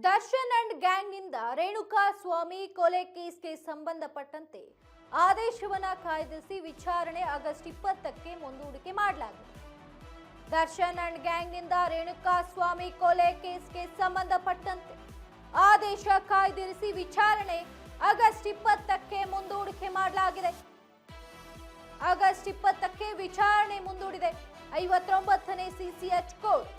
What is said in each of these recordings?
Darshan and ಗ್ಯಾಂಗ್ನಿಂದ Renuka ಸ್ವಾಮಿ ಕೊಲೆ ಕೇಸ್ಗೆ ಸಂಬಂಧಪಟ್ಟಂತೆ ಆದೇಶವನ್ನ ಕಾಯ್ದಿರಿಸಿ ವಿಚಾರಣೆ ಆಗಸ್ಟ್ 20ಕ್ಕೆ ಮುಂದೂಡಿಕೆ ಮಾಡಲಾಗಿದೆ. ದರ್ಶನ್ ಅಂಡ್ ಗ್ಯಾಂಗ್ನಿಂದ ರೇಣುಕಾ ಸ್ವಾಮಿ ಕೊಲೆ ಕೇಸ್ಗೆ ಸಂಬಂಧಪಟ್ಟಂತೆ ಆದೇಶ ಕಾಯ್ದಿರಿಸಿ ವಿಚಾರಣೆ ಆಗಸ್ಟ್ 20ಕ್ಕೆ ಮುಂದೂಡಿಕೆ ಮಾಡಲಾಗಿದೆ. ಆಗಸ್ಟ್ 20ಕ್ಕೆ ವಿಚಾರಣೆ ಮುಂದೂಡಿದೆ 59ನೇ ಸಿಸಿಎಚ್ ಕೋರ್ಟ್.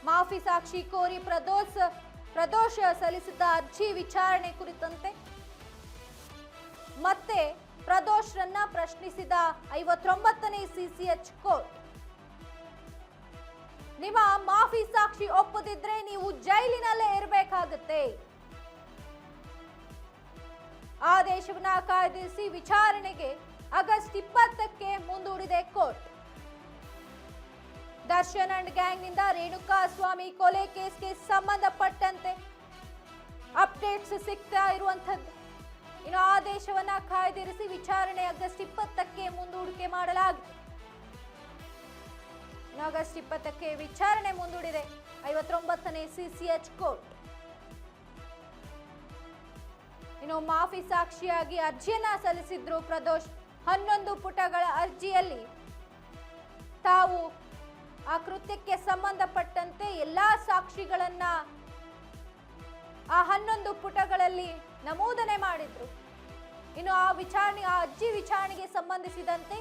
ಮಾಫಿ ಸಾಕ್ಷಿ ಕೋರಿ ಪ್ರದೋಷ ಸಲ್ಲಿಸಿದ್ದ ಅರ್ಜಿ ವಿಚಾರಣೆ ಕುರಿತಂತೆ ಮತ್ತೆ ಪ್ರದೋಷ್ರನ್ನ ಪ್ರಶ್ನಿಸಿದ 59ನೇ ಸಿಸಿಎಚ್ ಕೋರ್ಟ್, ನಿಮ್ಮ ಮಾಫಿ ಸಾಕ್ಷಿ ಒಪ್ಪದಿದ್ರೆ ನೀವು ಜೈಲಿನಲ್ಲೇ ಇರಬೇಕಾಗುತ್ತೆ. ಆದೇಶವನ್ನ ಕಾಯ್ದಿರಿಸಿ ವಿಚಾರಣೆಗೆ ಆಗಸ್ಟ್ 20ಕ್ಕೆ ಮುಂದೂಡಿದೆ ಕೋರ್ಟ್. ದರ್ಶನ್ ಅಂಡ್ ಗ್ಯಾಂಗ್ನಿಂದ ರೇಣುಕಾ ಸ್ವಾಮಿ ಕೊಲೆ ಕೇಸ್ಗೆ ಸಂಬಂಧಪಟ್ಟಂತೆ ಅಪ್ಡೇಟ್ಸ್ ಸಿಗ್ತಾ ಇರುವಂತದ್ದು. ಇನ್ನು ಆದೇಶವನ್ನ ಕಾಯ್ದಿರಿಸಿ ವಿಚಾರಣೆ ಆಗಸ್ಟ್ 20ಕ್ಕೆ ಮುಂದೂಡಿಕೆ ಮಾಡಲಾಗಿದೆ. ಆಗಸ್ಟ್ 20ಕ್ಕೆ ವಿಚಾರಣೆ ಮುಂದೂಡಿದೆ 59ನೇ ಸಿಸಿಎಚ್ ಕೋರ್ಟ್. ಇನ್ನು ಮಾಫಿ ಸಾಕ್ಷಿಯಾಗಿ ಅರ್ಜಿಯನ್ನ ಸಲ್ಲಿಸಿದ್ರು ಪ್ರದೋಷ್. 11 ಪುಟಗಳ ಅರ್ಜಿಯಲ್ಲಿ ತಾವು ಆ ಕೃತ್ಯಕ್ಕೆ ಸಂಬಂಧಪಟ್ಟಂತೆ ಎಲ್ಲಾ ಸಾಕ್ಷಿಗಳನ್ನ ಆ 11 ಪುಟಗಳಲ್ಲಿ ನಮೂದನೆ ಮಾಡಿದ್ರು. ಇನ್ನು ಆ ಅರ್ಜಿ ವಿಚಾರಣೆಗೆ ಸಂಬಂಧಿಸಿದಂತೆ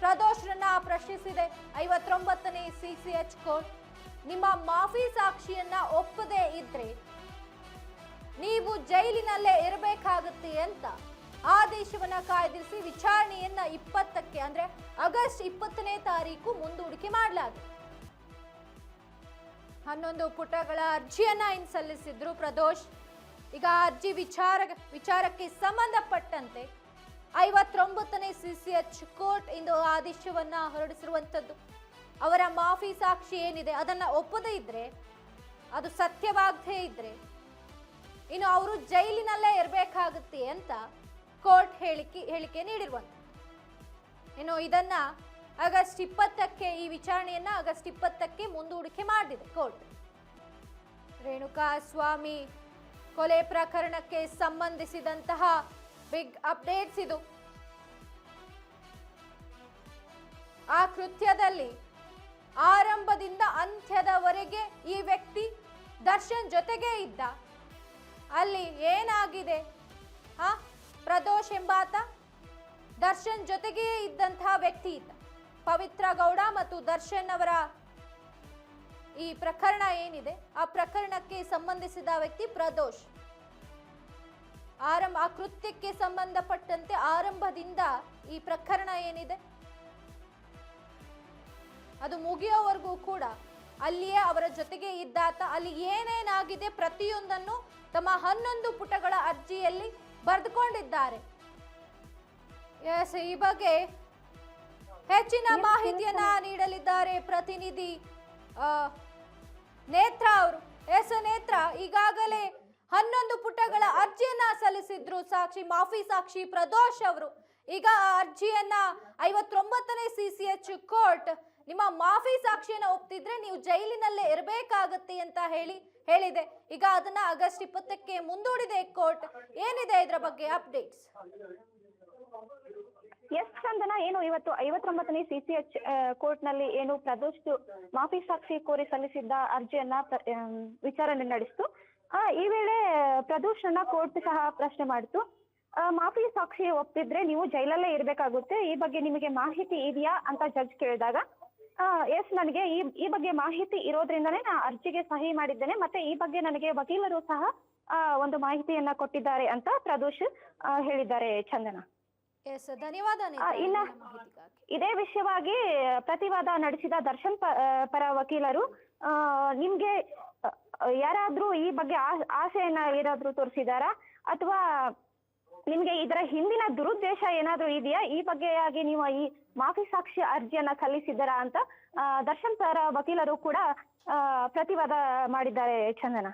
ಪ್ರದೋಷ್ರನ್ನ ಪ್ರಶ್ನಿಸಿದೆ 59ನೇ ಸಿಸಿಎಚ್ ಕೋರ್ಟ್. ನಿಮ್ಮ ಮಾಫಿ ಸಾಕ್ಷಿಯನ್ನ ಒಪ್ಪದೇ ಇದ್ರೆ ನೀವು ಜೈಲಿನಲ್ಲೇ ಇರಬೇಕಾಗುತ್ತೆ ಅಂತ ಆದೇಶವನ್ನ ಕಾಯ್ದಿರಿಸಿ ವಿಚಾರಣೆಯನ್ನ 20ಕ್ಕೆ ಅಂದ್ರೆ ಆಗಸ್ಟ್ 20ನೇ ತಾರೀಕು ಮುಂದೂಡಿಕೆ ಮಾಡಲಾಗಿದೆ. 11 ಪುಟಗಳ ಅರ್ಜಿಯನ್ನ ಸಲ್ಲಿಸಿದ್ರು ಪ್ರದೋಷ್. ಈಗ ಅರ್ಜಿ ವಿಚಾರಕ್ಕೆ ಸಂಬಂಧಪಟ್ಟಂತೆ 59ನೇ ಸಿಸಿಎಚ್ ಕೋರ್ಟ್ ಇಂದು ಆದೇಶವನ್ನ ಹೊರಡಿಸಿರುವಂತದ್ದು. ಅವರ ಮಾಫಿ ಸಾಕ್ಷಿ ಏನಿದೆ ಅದನ್ನ ಒಪ್ಪದೇ ಇದ್ರೆ, ಅದು ಸತ್ಯವಾಗದೇ ಇದ್ರೆ ಇನ್ನು ಅವರು ಜೈಲಿನಲ್ಲೇ ಇರಬೇಕಾಗುತ್ತೆ ಅಂತ ಕೋರ್ಟ್ ಹೇಳಿಕೆ ನೀಡಿರುವಂಥದ್ದು. ಇನ್ನು ಇದನ್ನ ಆಗಸ್ಟ್ 20ಕ್ಕೆ ಈ ವಿಚಾರಣೆಯನ್ನ ಆಗಸ್ಟ್ 20ಕ್ಕೆ ಮುಂದೂಡಿಕೆ ಮಾಡಿದೆ ಕೋರ್ಟ್. ರೇಣುಕಾ ಸ್ವಾಮಿ ಕೊಲೆ ಪ್ರಕರಣಕ್ಕೆ ಸಂಬಂಧಿಸಿದಂತಹ ಬಿಗ್ ಅಪ್ಡೇಟ್ಸ್ ಇದು. ಆ ಕೃತ್ಯದಲ್ಲಿ ಆರಂಭದಿಂದ ಅಂತ್ಯದವರೆಗೆ ಈ ವ್ಯಕ್ತಿ ದರ್ಶನ್ ಜೊತೆಗೇ ಇದ್ದ. ಅಲ್ಲಿ ಏನಾಗಿದೆ, ಪ್ರದೋಷ್ ಎಂಬಾತ ದರ್ಶನ್ ಜೊತೆಗೇ ಇದ್ದಂತಹ ವ್ಯಕ್ತಿ ಇದ್ದ. ಪವಿತ್ರ ಗೌಡ ಮತ್ತು ದರ್ಶನ್ ಅವರ ಈ ಪ್ರಕರಣ ಏನಿದೆ ಆ ಪ್ರಕರಣಕ್ಕೆ ಸಂಬಂಧಿಸಿದ ವ್ಯಕ್ತಿ ಪ್ರದೋಷ್. ಆ ಕೃತ್ಯಕ್ಕೆ ಸಂಬಂಧಪಟ್ಟಂತೆ ಆರಂಭದಿಂದ ಈ ಪ್ರಕರಣ ಏನಿದೆ ಅದು ಮುಗಿಯೋವರೆಗೂ ಕೂಡ ಅಲ್ಲಿಯೇ ಅವರ ಜೊತೆಗೆ ಇದ್ದಾತ. ಅಲ್ಲಿ ಏನೇನಾಗಿದೆ ಪ್ರತಿಯೊಂದನ್ನು ತಮ್ಮ 11 ಪುಟಗಳ ಅರ್ಜಿಯಲ್ಲಿ ಬರೆದುಕೊಂಡಿದ್ದಾರೆ. ಈ ಬಗ್ಗೆ ಹೆಚ್ಚಿನ ಮಾಹಿತಿಯನ್ನ ನೀಡಲಿದ್ದಾರೆ ಪ್ರತಿನಿಧಿ ನೇತ್ರ ಅವರು. ನೇತ್ರ, ಈಗಾಗಲೇ 11 ಪುಟಗಳ ಅರ್ಜಿಯನ್ನ ಸಲ್ಲಿಸಿದ್ರು ಮಾಫಿ ಸಾಕ್ಷಿ ಪ್ರದೋಷ್ ಅವರು. ಈಗ ಆ ಅರ್ಜಿಯನ್ನ 59ನೇ ಸಿಸಿಎಚ್ ಕೋರ್ಟ್ ನಿಮ್ಮ ಮಾಫಿ ಸಾಕ್ಷಿಯನ್ನ ಒಪ್ತಿದ್ರೆ ನೀವು ಜೈಲಿನಲ್ಲೇ ಇರಬೇಕಾಗತ್ತೆ ಅಂತ ಹೇಳಿದೆ. ಈಗ ಅದನ್ನ ಆಗಸ್ಟ್ 20ಕ್ಕೆ ಮುಂದೂಡಿದೆ ಕೋರ್ಟ್. ಏನಿದೆ ಇದರ ಬಗ್ಗೆ ಅಪ್ಡೇಟ್ಸ್? ಎಸ್ ಚಂದನ, ಏನು ಇವತ್ತು 59ನೇ ಸಿಸಿಎಚ್ ಕೋರ್ಟ್ ನಲ್ಲಿ ಏನು ಪ್ರದೋಷ್ ಮಾಫಿ ಸಾಕ್ಷಿ ಕೋರಿ ಸಲ್ಲಿಸಿದ್ದ ಅರ್ಜಿಯನ್ನ ವಿಚಾರಣೆ ನಡೆಸಿತು. ಈ ವೇಳೆ ಪ್ರದೋಷನ್ನ ಕೋರ್ಟ್ ಸಹ ಪ್ರಶ್ನೆ ಮಾಡಿತು. ಮಾಫಿ ಸಾಕ್ಷಿ ಒಪ್ತಿದ್ರೆ ನೀವು ಜೈಲಲ್ಲೇ ಇರ್ಬೇಕಾಗುತ್ತೆ, ಈ ಬಗ್ಗೆ ನಿಮಗೆ ಮಾಹಿತಿ ಇದೆಯಾ ಅಂತ ಜಡ್ಜ್ ಕೇಳಿದಾಗ ಎಸ್, ನನಗೆ ಈ ಬಗ್ಗೆ ಮಾಹಿತಿ ಇರೋದ್ರಿಂದನೇ ನಾ ಅರ್ಜಿಗೆ ಸಹಿ ಮಾಡಿದ್ದೇನೆ, ಮತ್ತೆ ಈ ಬಗ್ಗೆ ನನಗೆ ವಕೀಲರು ಸಹ ಒಂದು ಮಾಹಿತಿಯನ್ನ ಕೊಟ್ಟಿದ್ದಾರೆ ಅಂತ ಪ್ರದೋಷ್ ಹೇಳಿದ್ದಾರೆ ಚಂದನ. ಧನ್ಯವಾದ. ಇನ್ನ ಇದೇ ವಿಷಯವಾಗಿ ಪ್ರತಿವಾದ ನಡೆಸಿದ ದರ್ಶನ್ ಪರ ವಕೀಲರು, ನಿಮ್ಗೆ ಯಾರಾದ್ರೂ ಈ ಬಗ್ಗೆ ಆಸೆಯನ್ನ ಏನಾದ್ರೂ ತೋರಿಸಿದಾರಾ ಅಥವಾ ನಿಮ್ಗೆ ಇದರ ಹಿಂದಿನ ದುರುದ್ದೇಶ ಏನಾದ್ರೂ ಇದೆಯಾ, ಈ ಬಗ್ಗೆಯಾಗಿ ನೀವು ಈ ಮಾಫಿ ಸಾಕ್ಷಿ ಅರ್ಜಿಯನ್ನ ಸಲ್ಲಿಸಿದ್ದಾರಾ ಅಂತ ದರ್ಶನ್ ಪರ ವಕೀಲರು ಕೂಡ ಪ್ರತಿವಾದ ಮಾಡಿದ್ದಾರೆ ಚಂದನ.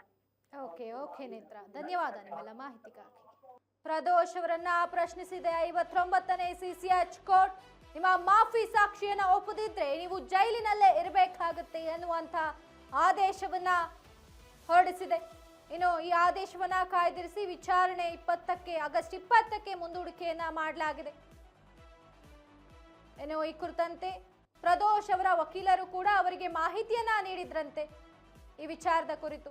ಓಕೆ ನೇತ್ರ, ಧನ್ಯವಾದ ನಿಮ್ಮೆಲ್ಲ ಮಾಹಿತಿಗಾಗಿ. ಪ್ರದೋಷ್ ಅವರನ್ನ ಪ್ರಶ್ನಿಸಿದೆ 59ನೇ ಸಿಸಿಎಚ್ ಕೋರ್ಟ್. ನಿಮ್ಮ ಮಾಫಿ ಸಾಕ್ಷಿಯನ್ನ ಒಪ್ಪದಿದ್ರೆ ನೀವು ಜೈಲಿನಲ್ಲೇ ಇರಬೇಕಾಗುತ್ತೆ ಎನ್ನುವಂತ ಆದೇಶವನ್ನ ಹೊರಡಿಸಿದೆ. ಇನ್ನು ಈ ಆದೇಶವನ್ನ ಕಾಯ್ದಿರಿಸಿ ವಿಚಾರಣೆ ಆಗಸ್ಟ್ 20ಕ್ಕೆ ಮುಂದೂಡಿಕೆಯನ್ನ ಮಾಡಲಾಗಿದೆ. ಇನ್ನು ಈ ಕುರಿತಂತೆ ಪ್ರದೋಷ್ ಅವರ ವಕೀಲರು ಕೂಡ ಅವರಿಗೆ ಮಾಹಿತಿಯನ್ನ ನೀಡಿದ್ರಂತೆ ಈ ವಿಚಾರದ ಕುರಿತು.